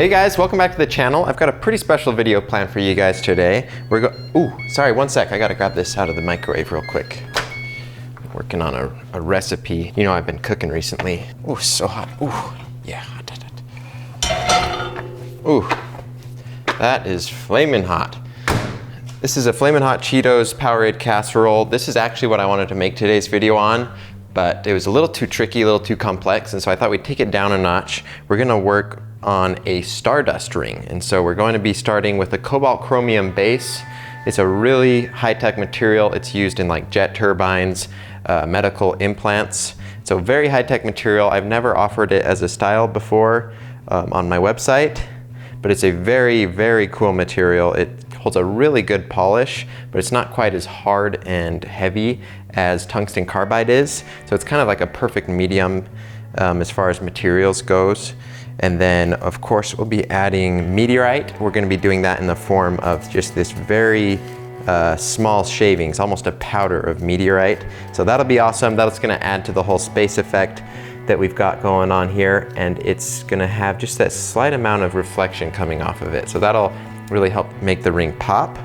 Hey guys, welcome back to the channel. I've got a pretty special video planned for you guys today. Ooh, sorry, one sec. I gotta grab this out of the microwave real quick. Working on a recipe. You know, I've been cooking recently. Ooh, so hot. Ooh, yeah. Ooh, that is flaming hot. This is a flaming hot Cheetos Powerade casserole. This is actually what I wanted to make today's video on, but it was a little too tricky, a little too complex, and so I thought we'd take it down a notch. We're gonna work on a stardust ring, and so we're going to be starting with a Cobalt Chromium base. It's a really high-tech material. It's used in like jet turbines, medical implants. So very high-tech material. I've never offered it as a style before on my website, but it's a very, very cool material. It holds a really good polish, but it's not quite as hard and heavy as tungsten carbide is. So it's kind of like a perfect medium as far as materials goes. And then of course we'll be adding Meteorite. We're gonna be doing that in the form of just this very small shavings, almost a powder of Meteorite. So that'll be awesome. That's gonna add to the whole space effect that we've got going on here. And it's gonna have just that slight amount of reflection coming off of it. So that'll really help make the ring pop.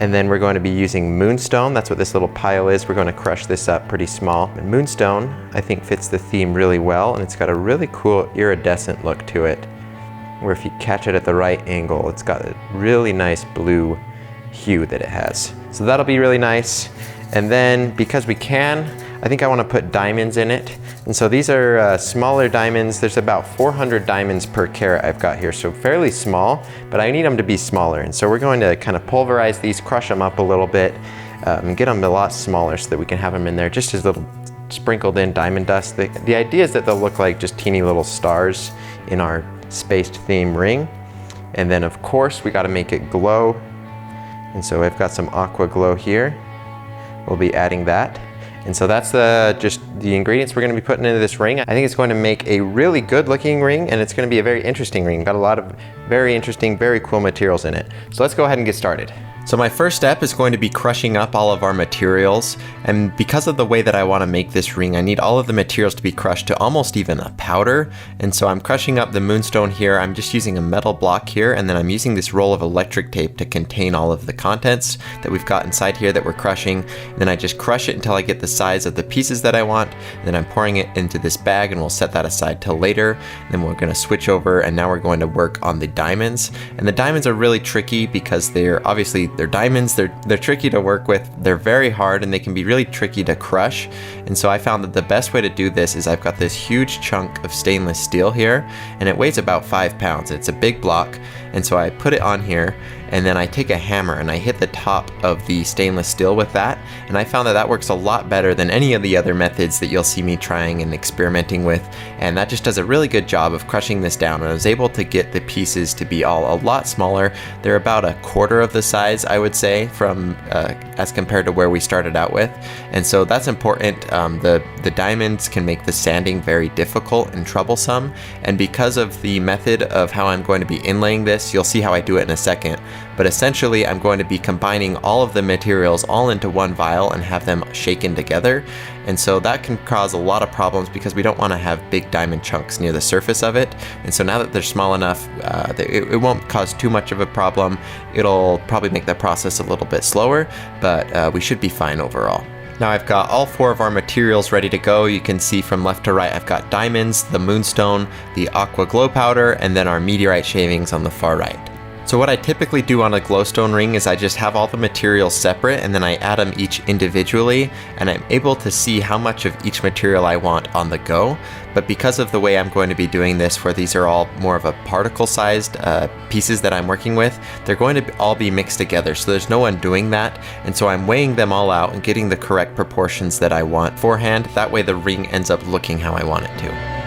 And then we're going to be using Moonstone. That's what this little pile is. We're going to crush this up pretty small. And Moonstone, I think, fits the theme really well, and it's got a really cool iridescent look to it, where if you catch it at the right angle, it's got a really nice blue hue that it has. So that'll be really nice. And then, because we can, I think I want to put diamonds in it. And so these are smaller diamonds. There's about 400 diamonds per carat I've got here, so fairly small, but I need them to be smaller. And so we're going to kind of pulverize these, crush them up a little bit, and get them a lot smaller so that we can have them in there just as little sprinkled in diamond dust. The idea is that they'll look like just teeny little stars in our spaced theme ring. And then of course we got to make it glow. And so I've got some aqua glow here. We'll be adding that. And so that's just the ingredients we're going to be putting into this ring. I think it's going to make a really good looking ring, and it's going to be a very interesting ring. Got a lot of very interesting, very cool materials in it. So let's go ahead and get started. So my first step is going to be crushing up all of our materials, and because of the way that I want to make this ring, I need all of the materials to be crushed to almost even a powder. And so I'm crushing up the Moonstone here. I'm just using a metal block here, and then I'm using this roll of electric tape to contain all of the contents that we've got inside here that we're crushing. And then I just crush it until I get the size of the pieces that I want. And then I'm pouring it into this bag, and we'll set that aside till later. And then we're going to switch over, and now we're going to work on the diamonds. And the diamonds are really tricky because they're diamonds. They're tricky to work with. They're very hard, and they can be really tricky to crush. And so I found that the best way to do this is I've got this huge chunk of stainless steel here, and it weighs about 5 pounds. It's a big block. And so I put it on here, and then I take a hammer and I hit the top of the stainless steel with that. And I found that that works a lot better than any of the other methods that you'll see me trying and experimenting with. And that just does a really good job of crushing this down. And I was able to get the pieces to be all a lot smaller. They're about a quarter of the size, I would say, from as compared to where we started out with. And so that's important. The diamonds can make the sanding very difficult and troublesome. And because of the method of how I'm going to be inlaying this, you'll see how I do it in a second. But essentially, I'm going to be combining all of the materials all into one vial and have them shaken together. And so that can cause a lot of problems because we don't want to have big diamond chunks near the surface of it. And so now that they're small enough, it won't cause too much of a problem. It'll probably make the process a little bit slower, but we should be fine overall. Now I've got all 4 of our materials ready to go. You can see from left to right, I've got diamonds, the Moonstone, the aqua glow powder, and then our Meteorite shavings on the far right. So what I typically do on a glowstone ring is I just have all the materials separate, and then I add them each individually, and I'm able to see how much of each material I want on the go. But because of the way I'm going to be doing this, where these are all more of a particle-sized pieces that I'm working with, they're going to all be mixed together, so there's no undoing that. And so I'm weighing them all out and getting the correct proportions that I want beforehand. That way the ring ends up looking how I want it to.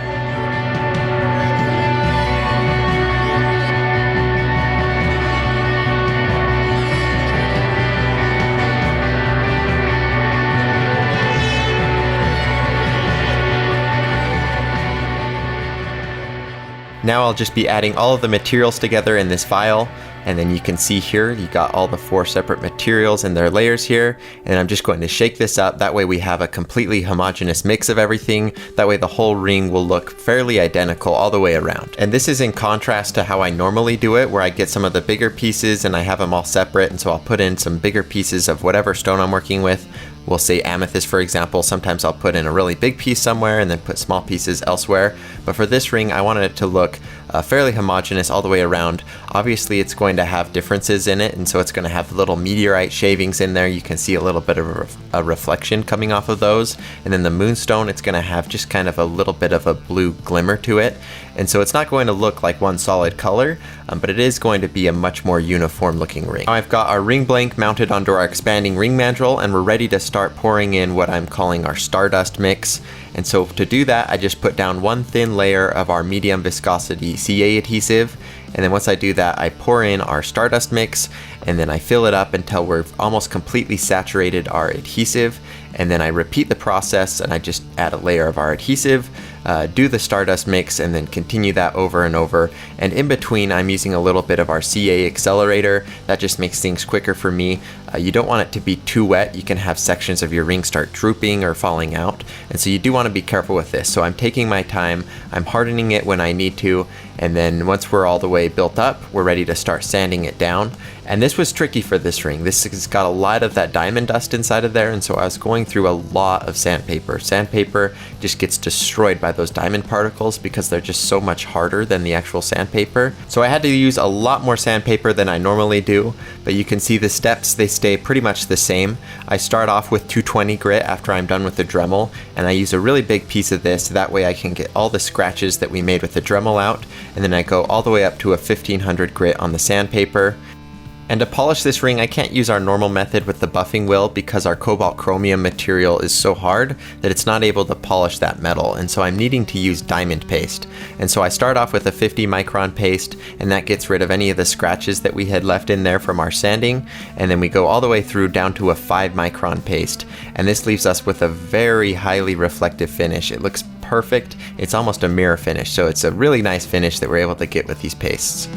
Now I'll just be adding all of the materials together in this vial. And then you can see here, you got all the 4 separate materials and their layers here. And I'm just going to shake this up. That way we have a completely homogeneous mix of everything. That way the whole ring will look fairly identical all the way around. And this is in contrast to how I normally do it, where I get some of the bigger pieces and I have them all separate. And so I'll put in some bigger pieces of whatever stone I'm working with. We'll say amethyst, for example. Sometimes I'll put in a really big piece somewhere and then put small pieces elsewhere. But for this ring, I wanted it to look fairly homogeneous all the way around. Obviously, it's going to have differences in it, and so it's going to have little meteorite shavings in there. You can see a little bit of a reflection coming off of those. And then the moonstone, it's going to have just kind of a little bit of a blue glimmer to it. And so it's not going to look like one solid color, but it is going to be a much more uniform looking ring. Now I've got our ring blank mounted onto our expanding ring mandrel, and we're ready to start pouring in what I'm calling our stardust mix. And so to do that, I just put down one thin layer of our medium viscosity CA adhesive. And then once I do that, I pour in our stardust mix, and then I fill it up until we're almost completely saturated our adhesive. And then I repeat the process, and I just add a layer of our adhesive, do the stardust mix, and then continue that over and over. And in between, I'm using a little bit of our CA accelerator. That just makes things quicker for me. You don't want it to be too wet. You can have sections of your ring start drooping or falling out. And so you do want to be careful with this. So I'm taking my time, I'm hardening it when I need to, and then once we're all the way built up, we're ready to start sanding it down. And this was tricky for this ring. This has got a lot of that diamond dust inside of there, and so I was going through a lot of sandpaper. Sandpaper just gets destroyed by those diamond particles because they're just so much harder than the actual sandpaper. So I had to use a lot more sandpaper than I normally do, but you can see the steps, they stay pretty much the same. I start off with 220 grit after I'm done with the Dremel, and I use a really big piece of this. That way I can get all the scratches that we made with the Dremel out, and then I go all the way up to a 1500 grit on the sandpaper. And to polish this ring, I can't use our normal method with the buffing wheel because our Cobalt Chromium material is so hard that it's not able to polish that metal, and so I'm needing to use diamond paste. And so I start off with a 50 micron paste, and that gets rid of any of the scratches that we had left in there from our sanding, and then we go all the way through down to a 5 micron paste, and this leaves us with a very highly reflective finish. It looks perfect. It's almost a mirror finish, so it's a really nice finish that we're able to get with these pastes.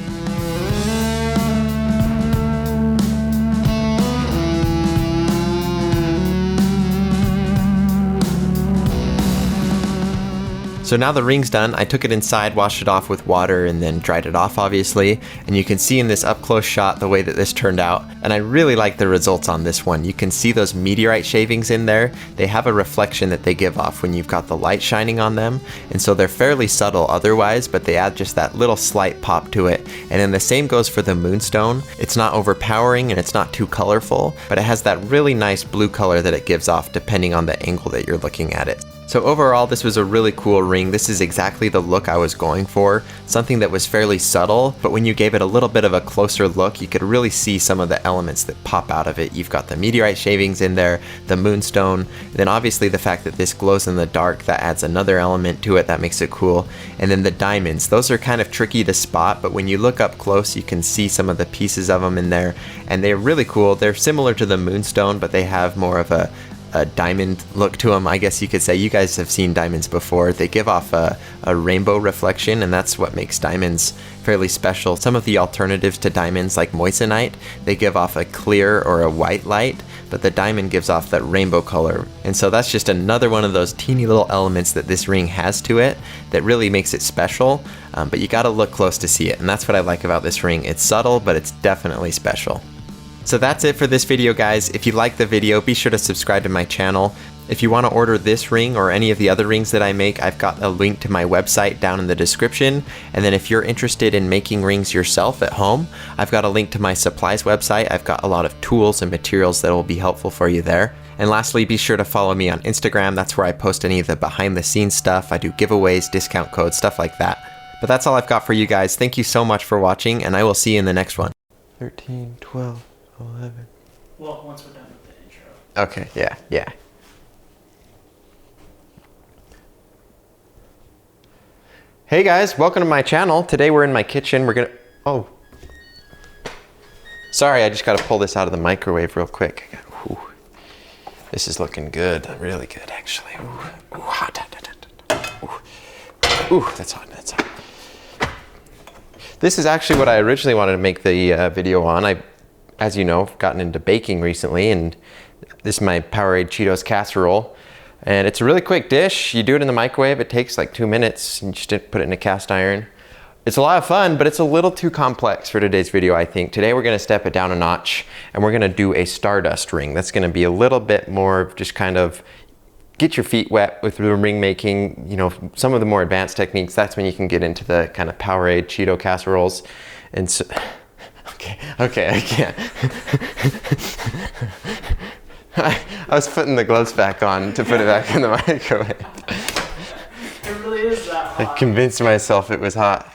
So now the ring's done. I took it inside, washed it off with water, and then dried it off, obviously. And you can see in this up-close shot the way that this turned out. And I really like the results on this one. You can see those meteorite shavings in there. They have a reflection that they give off when you've got the light shining on them. And so they're fairly subtle otherwise, but they add just that little slight pop to it. And then the same goes for the Moonstone. It's not overpowering and it's not too colorful, but it has that really nice blue color that it gives off depending on the angle that you're looking at it. So overall, this was a really cool ring. This is exactly the look I was going for. Something that was fairly subtle, but when you gave it a little bit of a closer look, you could really see some of the elements that pop out of it. You've got the meteorite shavings in there, the moonstone, and then obviously the fact that this glows in the dark, that adds another element to it that makes it cool. And then the diamonds, those are kind of tricky to spot, but when you look up close, you can see some of the pieces of them in there, and they're really cool. They're similar to the moonstone, but they have more of a diamond look to them, I guess you could say. You guys have seen diamonds before. They give off a rainbow reflection, and that's what makes diamonds fairly special. Some of the alternatives to diamonds, like moissanite, they give off a clear or a white light, but the diamond gives off that rainbow color. And so that's just another one of those teeny little elements that this ring has to it that really makes it special, but you gotta look close to see it, and that's what I like about this ring. It's subtle, but it's definitely special. So that's it for this video, guys. If you liked the video, be sure to subscribe to my channel. If you want to order this ring or any of the other rings that I make, I've got a link to my website down in the description. And then if you're interested in making rings yourself at home, I've got a link to my supplies website. I've got a lot of tools and materials that will be helpful for you there. And lastly, be sure to follow me on Instagram. That's where I post any of the behind the scenes stuff. I do giveaways, discount codes, stuff like that. But that's all I've got for you guys. Thank you so much for watching, and I will see you in the next one. 13, 12. 11. Well, once we're done with the intro. Okay, yeah. Hey guys, welcome to my channel. Today we're in my kitchen. Oh. Sorry, I just gotta pull this out of the microwave real quick. Ooh. This is looking good, really good actually. Ooh, hot. Ooh, that's hot. This is actually what I originally wanted to make the video on. As you know, I've gotten into baking recently, and this is my Powerade Cheetos casserole. And it's a really quick dish. You do it in the microwave. It takes like 2 minutes. You just put it in a cast iron. It's a lot of fun, but it's a little too complex for today's video, I think. Today we're gonna step it down a notch, and we're gonna do a stardust ring. That's gonna be a little bit more just kind of get your feet wet with the ring making, you know, some of the more advanced techniques. That's when you can get into the kind of Powerade Cheeto casseroles. And so, okay, I can't. I was putting the gloves back on to put it back in the microwave. It really is that hot. I convinced myself it was hot.